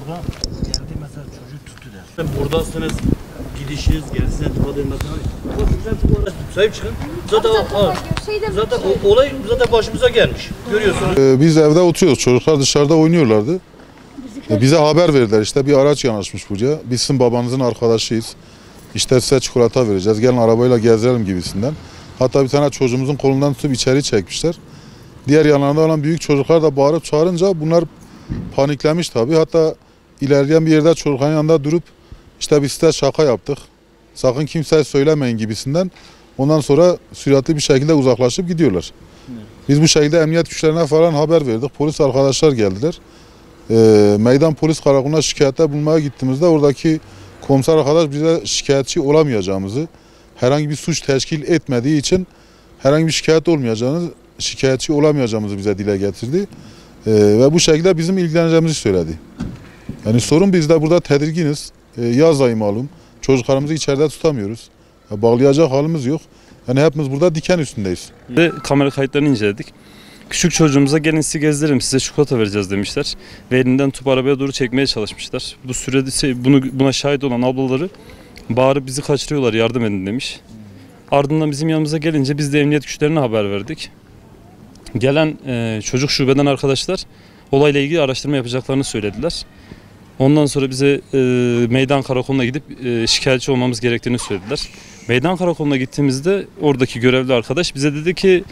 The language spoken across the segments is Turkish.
Sonra geldi mesela çocuğu tuttu der. Buradasınız, gidişiniz, gelsiniz, dikkat edin. Sahip çıkın. Zaten olay zaten başımıza gelmiş. Görüyorsunuz. Biz evde oturuyoruz. Çocuklar dışarıda oynuyorlardı. Bize haber verdiler, işte bir araç yanaşmış buraya. Biz sizin babanızın arkadaşıyız. İşte size çikolata vereceğiz. Gelin arabayla gezdirelim gibisinden. Hatta bir tane çocuğumuzun kolundan tutup içeri çekmişler. Diğer yanlarında olan büyük çocuklar da bağırıp çağırınca bunlar paniklemiş tabii. Hatta ilerleyen bir yerde çocukların yanında durup işte biz size şaka yaptık, sakın kimseye söylemeyin gibisinden. Ondan sonra süratli bir şekilde uzaklaşıp gidiyorlar. Biz bu şekilde emniyet güçlerine falan haber verdik. Polis arkadaşlar geldiler. Meydan polis karakoluna şikayette bulmaya gittiğimizde oradaki komiser arkadaş bize şikayetçi olamayacağımızı, herhangi bir suç teşkil etmediği için herhangi bir şikayet olmayacağını, şikayetçi olamayacağımızı bize dile getirdi. Ve bu şekilde bizim ilgileneceğimizi söyledi. Yani sorun biz de burada tedirginiz. Yaz ayı malum. Çocuklarımızı içeride tutamıyoruz. Bağlayacak halimiz yok. Yani hepimiz burada diken üstündeyiz. Kamera kayıtlarını inceledik. Küçük çocuğumuza gelin sizi gezdirelim, size çikolata vereceğiz demişler. Ve elinden tutup arabaya doğru çekmeye çalışmışlar. Bu sürede buna şahit olan ablaları bağırıp bizi kaçırıyorlar, yardım edin demiş. Ardından bizim yanımıza gelince biz de emniyet güçlerine haber verdik. Gelen çocuk şubeden arkadaşlar olayla ilgili araştırma yapacaklarını söylediler. Ondan sonra bize meydan karakoluna gidip şikayetçi olmamız gerektiğini söylediler. Meydan karakoluna gittiğimizde oradaki görevli arkadaş bize dedi ki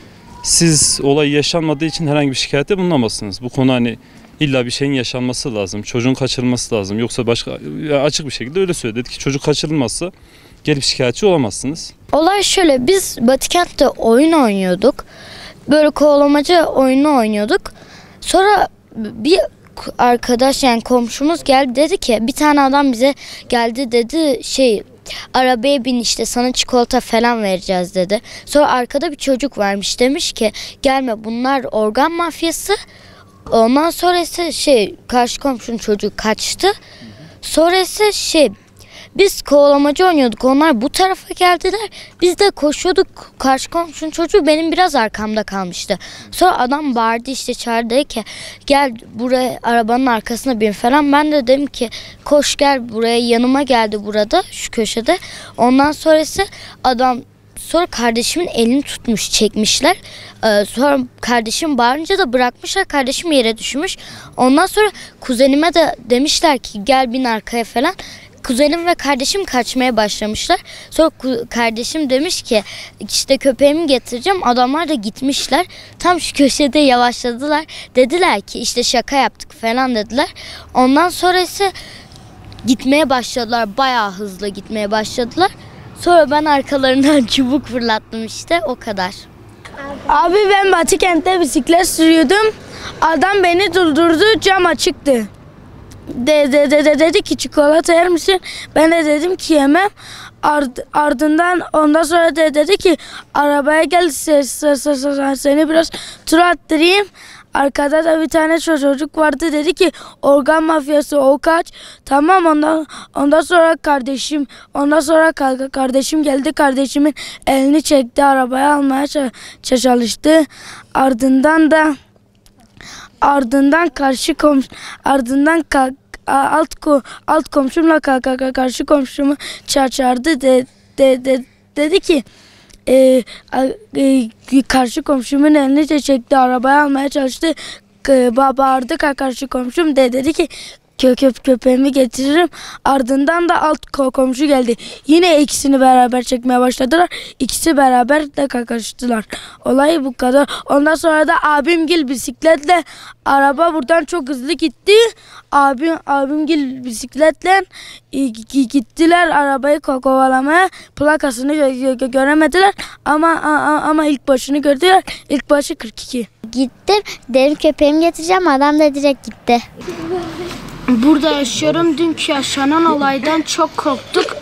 siz olay yaşanmadığı için herhangi bir şikayette bulunamazsınız. Bu konu hani illa bir şeyin yaşanması lazım, çocuğun kaçırılması lazım. Yoksa başka açık bir şekilde öyle söyledi. Dedi ki çocuk kaçırılmazsa gelip şikayetçi olamazsınız. Olay şöyle, biz Batıkent'te oyun oynuyorduk. Böyle kovalamaca oyunu oynuyorduk. Sonra bir arkadaş, yani komşumuz geldi, dedi ki bir tane adam bize geldi, dedi arabaya bin, işte sana çikolata falan vereceğiz dedi. Sonra arkada bir çocuk varmış, demiş ki gelme, bunlar organ mafyası. Ondan sonra ise karşı komşunun çocuğu kaçtı. Sonra ise biz kovalamacı oynuyorduk. Onlar bu tarafa geldiler. Biz de koşuyorduk. Karşı komşunun çocuğu benim biraz arkamda kalmıştı. Sonra adam bağırdı, işte çağırdı ki gel buraya, arabanın arkasına bin falan. Ben de dedim ki koş gel buraya, yanıma geldi burada şu köşede. Ondan sonrası adam, sonra kardeşimin elini tutmuş, çekmişler. Sonra kardeşim bağırınca da bırakmışlar. Kardeşim yere düşmüş. Ondan sonra kuzenime de demişler ki gel bin arkaya falan. Kuzenim ve kardeşim kaçmaya başlamışlar. Sonra kardeşim demiş ki işte köpeğimi getireceğim. Adamlar da gitmişler. Tam şu köşede yavaşladılar. Dediler ki işte şaka yaptık falan dediler. Ondan sonra ise gitmeye başladılar. Bayağı hızlı gitmeye başladılar. Sonra ben arkalarından çubuk fırlattım, işte o kadar. Abi ben Batıkent'te bisiklet sürüyordum. Adam beni durdurdu, cam açıktı. Dedi ki çikolata yer misin? Ben de dedim ki yemem. Ardından ondan sonra dedi ki arabaya gel, seni biraz tur attırayım. Arkada da bir tane çocuk vardı, dedi ki organ mafyası, o kaç. Tamam, ondan sonra kardeşim geldi, kardeşimin elini çekti, arabaya almaya çalıştı. Alt komşumla karşı komşumu çağırdı, dedi ki karşı komşumun elini de çekti, arabaya almaya çalıştı. Bağırdı karşı komşum, dedi ki köpeğimi getiririm. Ardından da alt komşu geldi. Yine ikisini beraber çekmeye başladılar. İkisi beraber de kaçtılar. Olay bu kadar. Ondan sonra da abimgil bisikletle, araba buradan çok hızlı gitti. Abimgil bisikletle gittiler arabayı kovalamaya. Plakasını göremediler ama ilk başını gördüler. İlk başı 42. Gittim, dedim köpeğimi getireceğim. Adam da direkt gitti. Burada yaşıyorum. Dünkü yaşanan olaydan çok korktuk.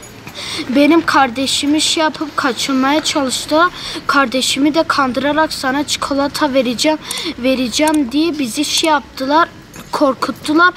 Benim kardeşimi yapıp kaçırmaya çalıştılar. Kardeşimi de kandırarak sana çikolata vereceğim diye bizi yaptılar, korkuttular.